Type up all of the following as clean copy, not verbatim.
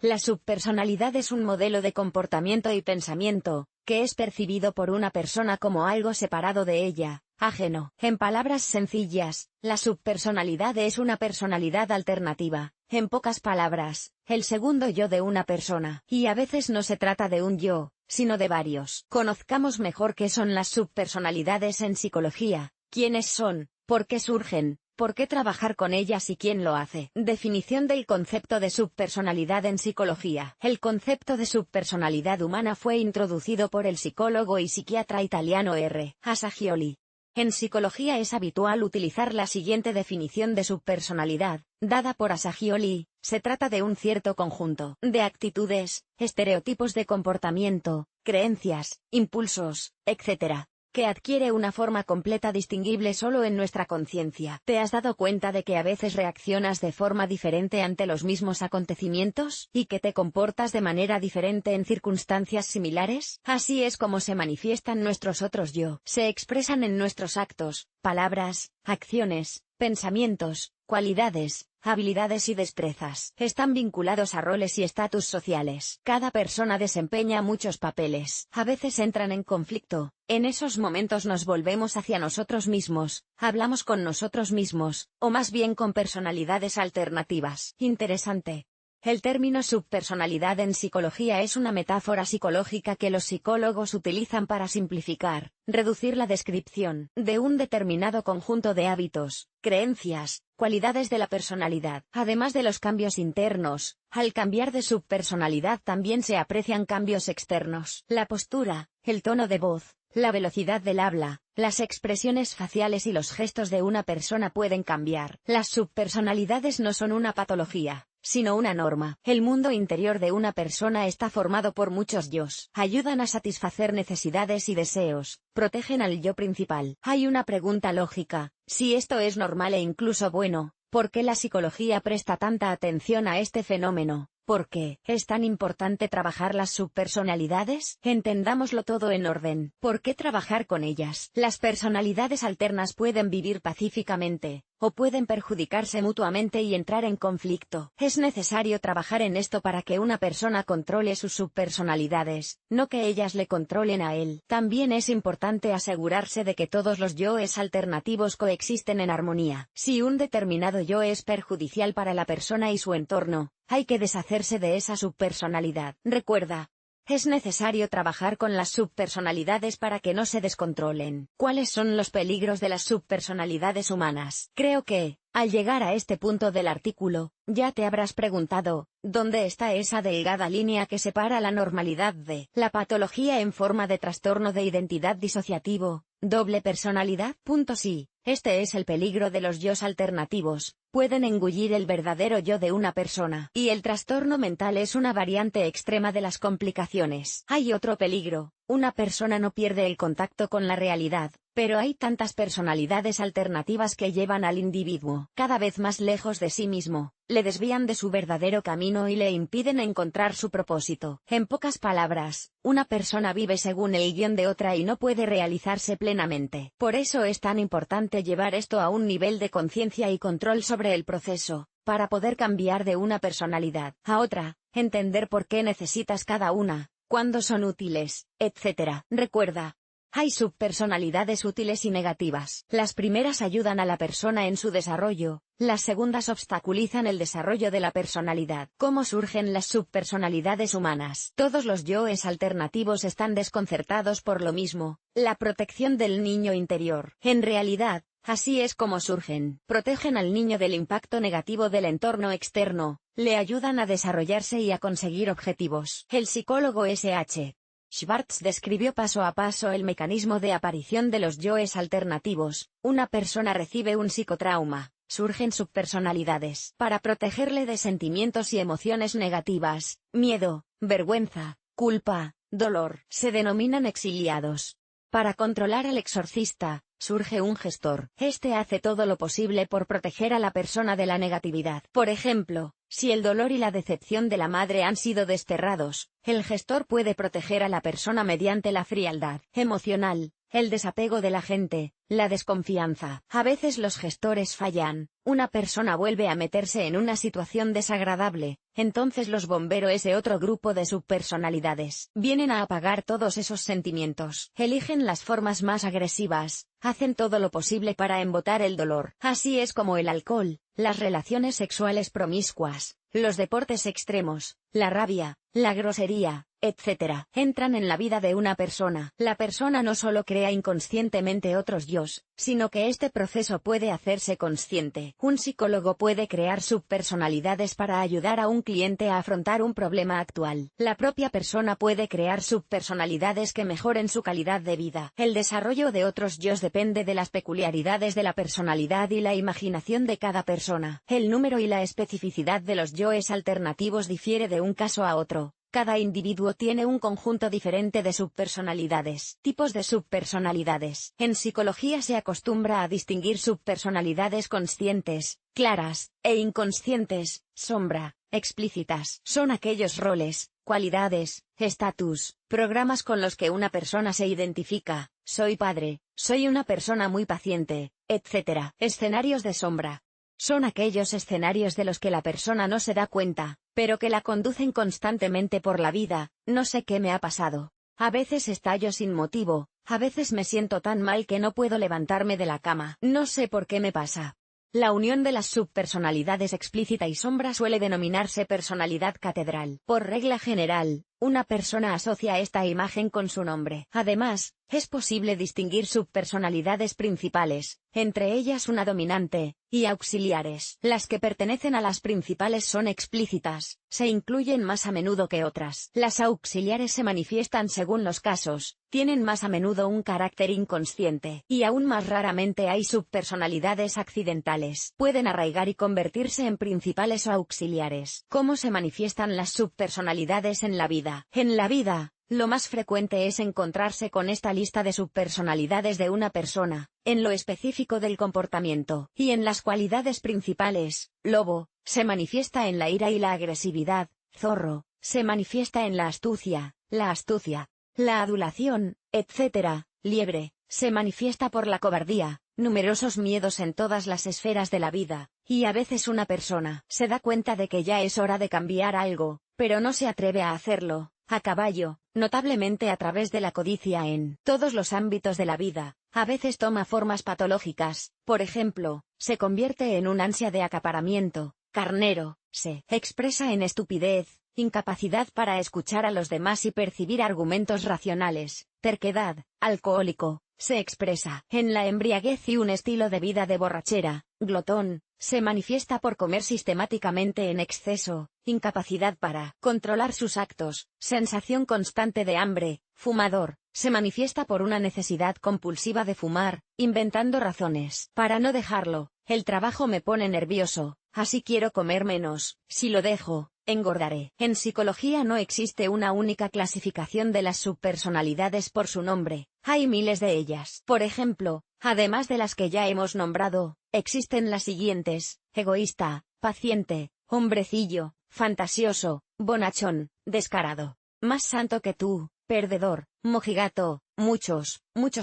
La subpersonalidad es un modelo de comportamiento y pensamiento, que es percibido por una persona como algo separado de ella, ajeno. En palabras sencillas, la subpersonalidad es una personalidad alternativa, en pocas palabras, el segundo yo de una persona. Y a veces no se trata de un yo, sino de varios. Conozcamos mejor qué son las subpersonalidades en psicología, quiénes son, por qué surgen, por qué trabajar con ellas y quién lo hace. Definición del concepto de subpersonalidad en psicología. El concepto de subpersonalidad humana fue introducido por el psicólogo y psiquiatra italiano R. Assagioli. En psicología es habitual utilizar la siguiente definición de subpersonalidad, dada por Assagioli. Se trata de un cierto conjunto de actitudes, estereotipos de comportamiento, creencias, impulsos, etc., que adquiere una forma completa distinguible solo en nuestra conciencia. ¿Te has dado cuenta de que a veces reaccionas de forma diferente ante los mismos acontecimientos? ¿Y que te comportas de manera diferente en circunstancias similares? Así es como se manifiestan nuestros otros yo. Se expresan en nuestros actos, palabras, acciones, pensamientos, cualidades, habilidades y destrezas. Están vinculados a roles y estatus sociales. Cada persona desempeña muchos papeles. A veces entran en conflicto. En esos momentos nos volvemos hacia nosotros mismos, hablamos con nosotros mismos, o más bien con personalidades alternativas. Interesante. El término subpersonalidad en psicología es una metáfora psicológica que los psicólogos utilizan para simplificar, reducir la descripción de un determinado conjunto de hábitos, creencias, cualidades de la personalidad. Además de los cambios internos, al cambiar de subpersonalidad también se aprecian cambios externos. La postura, el tono de voz, la velocidad del habla, las expresiones faciales y los gestos de una persona pueden cambiar. Las subpersonalidades no son una patología, sino una norma. El mundo interior de una persona está formado por muchos yos. Ayudan a satisfacer necesidades y deseos, protegen al yo principal. Hay una pregunta lógica: si esto es normal e incluso bueno, ¿por qué la psicología presta tanta atención a este fenómeno? ¿Por qué es tan importante trabajar las subpersonalidades? Entendámoslo todo en orden. ¿Por qué trabajar con ellas? Las personalidades alternas pueden vivir pacíficamente, o pueden perjudicarse mutuamente y entrar en conflicto. Es necesario trabajar en esto para que una persona controle sus subpersonalidades, no que ellas le controlen a él. También es importante asegurarse de que todos los yoes alternativos coexisten en armonía. Si un determinado yo es perjudicial para la persona y su entorno, hay que deshacerse de esa subpersonalidad. Recuerda, es necesario trabajar con las subpersonalidades para que no se descontrolen. ¿Cuáles son los peligros de las subpersonalidades humanas? Creo que, al llegar a este punto del artículo, ya te habrás preguntado, ¿dónde está esa delgada línea que separa la normalidad de la patología en forma de trastorno de identidad disociativo, doble personalidad? Sí, este es el peligro de los yos alternativos. Pueden engullir el verdadero yo de una persona. Y el trastorno mental es una variante extrema de las complicaciones. Hay otro peligro: una persona no pierde el contacto con la realidad, pero hay tantas personalidades alternativas que llevan al individuo cada vez más lejos de sí mismo, le desvían de su verdadero camino y le impiden encontrar su propósito. En pocas palabras, una persona vive según el guión de otra y no puede realizarse plenamente. Por eso es tan importante llevar esto a un nivel de conciencia y control sobre el proceso, para poder cambiar de una personalidad a otra, entender por qué necesitas cada una, cuándo son útiles, etc. Recuerda, hay subpersonalidades útiles y negativas. Las primeras ayudan a la persona en su desarrollo, las segundas obstaculizan el desarrollo de la personalidad. ¿Cómo surgen las subpersonalidades humanas? Todos los yoes alternativos están desconcertados por lo mismo: la protección del niño interior. En realidad, así es como surgen. Protegen al niño del impacto negativo del entorno externo, le ayudan a desarrollarse y a conseguir objetivos. El psicólogo S.H. Schwartz describió paso a paso el mecanismo de aparición de los yoes alternativos. Una persona recibe un psicotrauma, surgen subpersonalidades para protegerle de sentimientos y emociones negativas, miedo, vergüenza, culpa, dolor. Se denominan exiliados. Para controlar al exorcista, surge un gestor. Este hace todo lo posible por proteger a la persona de la negatividad. Por ejemplo, si el dolor y la decepción de la madre han sido desterrados, el gestor puede proteger a la persona mediante la frialdad emocional, el desapego de la gente, la desconfianza. A veces los gestores fallan, una persona vuelve a meterse en una situación desagradable, entonces los bomberos, ese otro grupo de subpersonalidades, vienen a apagar todos esos sentimientos. Eligen las formas más agresivas, hacen todo lo posible para embotar el dolor. Así es como el alcohol, las relaciones sexuales promiscuas, los deportes extremos, la rabia, la grosería, etc., entran en la vida de una persona. La persona no solo crea inconscientemente otros yos, sino que este proceso puede hacerse consciente. Un psicólogo puede crear subpersonalidades para ayudar a un cliente a afrontar un problema actual. La propia persona puede crear subpersonalidades que mejoren su calidad de vida. El desarrollo de otros yos depende de las peculiaridades de la personalidad y la imaginación de cada persona. El número y la especificidad de los yoes alternativos difiere de un caso a otro. Cada individuo tiene un conjunto diferente de subpersonalidades. Tipos de subpersonalidades. En psicología se acostumbra a distinguir subpersonalidades conscientes, claras, e inconscientes, sombra, explícitas. Son aquellos roles, cualidades, estatus, programas con los que una persona se identifica. Soy padre, soy una persona muy paciente, etc. Escenarios de sombra. Son aquellos escenarios de los que la persona no se da cuenta, pero que la conducen constantemente por la vida. No sé qué me ha pasado. A veces estallo sin motivo, a veces me siento tan mal que no puedo levantarme de la cama. No sé por qué me pasa. La unión de las subpersonalidades explícita y sombra suele denominarse personalidad catedral. Por regla general, una persona asocia esta imagen con su nombre. Además, es posible distinguir subpersonalidades principales, entre ellas una dominante, y auxiliares. Las que pertenecen a las principales son explícitas, se incluyen más a menudo que otras. Las auxiliares se manifiestan según los casos, tienen más a menudo un carácter inconsciente, y aún más raramente hay subpersonalidades accidentales. Pueden arraigar y convertirse en principales o auxiliares. ¿Cómo se manifiestan las subpersonalidades en la vida? En la vida, lo más frecuente es encontrarse con esta lista de subpersonalidades de una persona, en lo específico del comportamiento, y en las cualidades principales. Lobo, se manifiesta en la ira y la agresividad. Zorro, se manifiesta en la astucia, la adulación, etc. Liebre, se manifiesta por la cobardía, numerosos miedos en todas las esferas de la vida, y a veces una persona se da cuenta de que ya es hora de cambiar algo, pero no se atreve a hacerlo. A caballo, notablemente a través de la codicia en todos los ámbitos de la vida, a veces toma formas patológicas, por ejemplo, se convierte en un ansia de acaparamiento. Carnero, se expresa en estupidez, incapacidad para escuchar a los demás y percibir argumentos racionales. Terquedad, alcohólico, se expresa en la embriaguez y un estilo de vida de borrachera. Glotón, se manifiesta por comer sistemáticamente en exceso, incapacidad para controlar sus actos, sensación constante de hambre. Fumador, se manifiesta por una necesidad compulsiva de fumar, inventando razones para no dejarlo. El trabajo me pone nervioso, así quiero comer menos, si lo dejo, engordaré. En psicología no existe una única clasificación de las subpersonalidades por su nombre, hay miles de ellas. Por ejemplo, además de las que ya hemos nombrado, existen las siguientes: egoísta, paciente, hombrecillo, fantasioso, bonachón, descarado, más santo que tú, perdedor, mojigato, muchos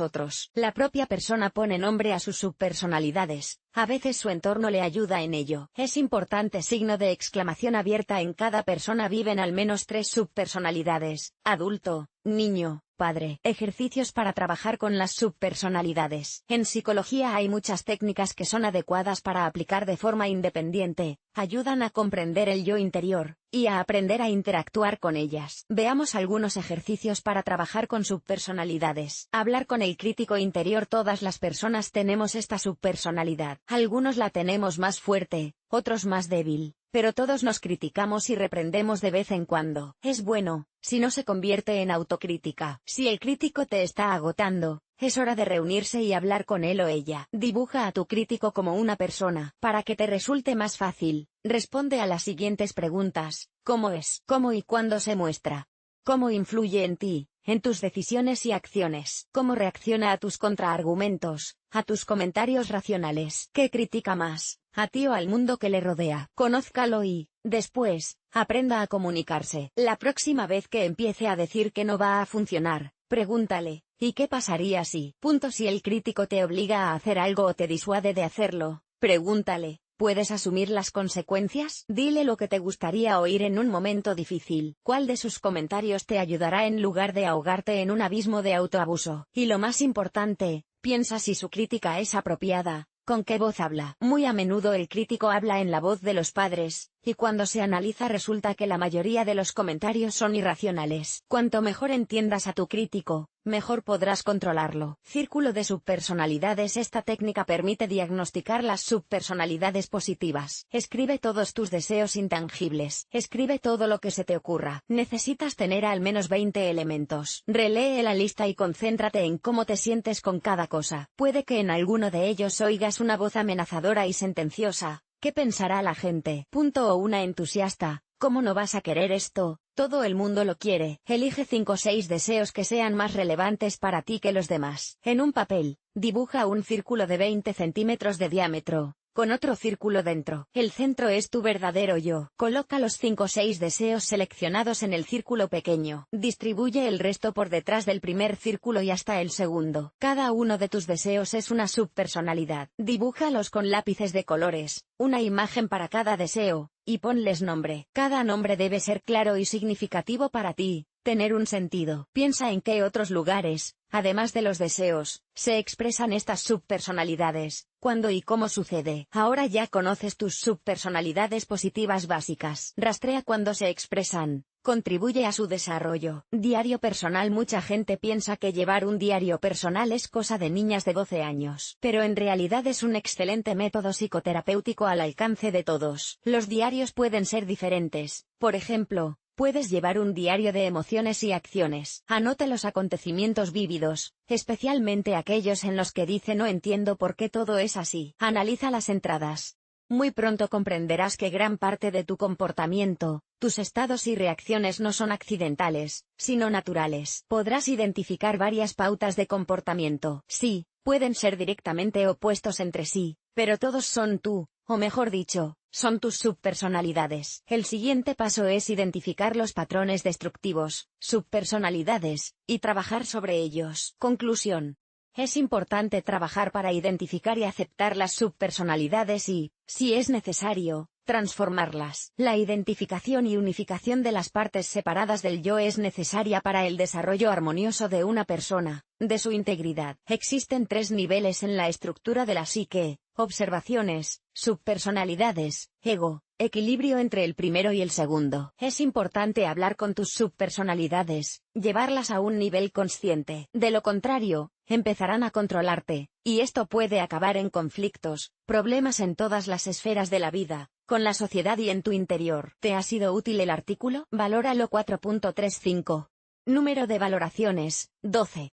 otros. La propia persona pone nombre a sus subpersonalidades, a veces su entorno le ayuda en ello. Es importante signo de exclamación abierta. En cada persona viven al menos 3 subpersonalidades: adulto, niño, padre. Ejercicios para trabajar con las subpersonalidades. En psicología hay muchas técnicas que son adecuadas para aplicar de forma independiente, ayudan a comprender el yo interior, y a aprender a interactuar con ellas. Veamos algunos ejercicios para trabajar con subpersonalidades. Hablar con el crítico interior. Todas las personas tenemos esta subpersonalidad. Algunos la tenemos más fuerte, otros más débil, pero todos nos criticamos y reprendemos de vez en cuando. Es bueno, si no se convierte en autocrítica. Si el crítico te está agotando, es hora de reunirse y hablar con él o ella. Dibuja a tu crítico como una persona. Para que te resulte más fácil, responde a las siguientes preguntas: ¿cómo es? ¿Cómo y cuándo se muestra? ¿Cómo influye en ti, en tus decisiones y acciones? ¿Cómo reacciona a tus contraargumentos, a tus comentarios racionales? ¿Qué critica más, a ti o al mundo que le rodea? Conózcalo y, después, aprenda a comunicarse. La próxima vez que empiece a decir que no va a funcionar, Pregúntale, ¿y qué pasaría si? Si el crítico te obliga a hacer algo o te disuade de hacerlo, pregúntale, ¿puedes asumir las consecuencias? Dile lo que te gustaría oír en un momento difícil. ¿Cuál de sus comentarios te ayudará en lugar de ahogarte en un abismo de autoabuso? Y lo más importante, piensa si su crítica es apropiada. ¿Con qué voz habla? Muy a menudo el crítico habla en la voz de los padres, y cuando se analiza resulta que la mayoría de los comentarios son irracionales. Cuanto mejor entiendas a tu crítico, mejor podrás controlarlo. Círculo de subpersonalidades. Esta técnica permite diagnosticar las subpersonalidades positivas. Escribe todos tus deseos intangibles. Escribe todo lo que se te ocurra. Necesitas tener al menos 20 elementos. Relee la lista y concéntrate en cómo te sientes con cada cosa. Puede que en alguno de ellos oigas una voz amenazadora y sentenciosa. ¿Qué pensará la gente? O una entusiasta. ¿Cómo no vas a querer esto? Todo el mundo lo quiere. Elige 5 o 6 deseos que sean más relevantes para ti que los demás. En un papel, dibuja un círculo de 20 centímetros de diámetro, con otro círculo dentro. El centro es tu verdadero yo. Coloca los 5 o 6 deseos seleccionados en el círculo pequeño. Distribuye el resto por detrás del primer círculo y hasta el segundo. Cada uno de tus deseos es una subpersonalidad. Dibújalos con lápices de colores, una imagen para cada deseo, y ponles nombre. Cada nombre debe ser claro y significativo para ti, tener un sentido. Piensa en qué otros lugares, además de los deseos, se expresan estas subpersonalidades, cuándo y cómo sucede. Ahora ya conoces tus subpersonalidades positivas básicas. Rastrea cuándo se expresan. Contribuye a su desarrollo. Diario personal. Mucha gente piensa que llevar un diario personal es cosa de niñas de 12 años, pero en realidad es un excelente método psicoterapéutico al alcance de todos. Los diarios pueden ser diferentes. Por ejemplo, puedes llevar un diario de emociones y acciones. Anota los acontecimientos vívidos, especialmente aquellos en los que dice no entiendo por qué todo es así. Analiza las entradas. Muy pronto comprenderás que gran parte de tu comportamiento, tus estados y reacciones no son accidentales, sino naturales. Podrás identificar varias pautas de comportamiento. Sí, pueden ser directamente opuestos entre sí, pero todos son tú, o mejor dicho, son tus subpersonalidades. El siguiente paso es identificar los patrones destructivos, subpersonalidades, y trabajar sobre ellos. Conclusión. Es importante trabajar para identificar y aceptar las subpersonalidades y, si es necesario, transformarlas. La identificación y unificación de las partes separadas del yo es necesaria para el desarrollo armonioso de una persona, de su integridad. Existen 3 niveles en la estructura de la psique: observaciones, subpersonalidades, ego, equilibrio entre el primero y el segundo. Es importante hablar con tus subpersonalidades, llevarlas a un nivel consciente. De lo contrario, empezarán a controlarte, y esto puede acabar en conflictos, problemas en todas las esferas de la vida, con la sociedad y en tu interior. ¿Te ha sido útil el artículo? Valóralo 4.35. Número de valoraciones, 12.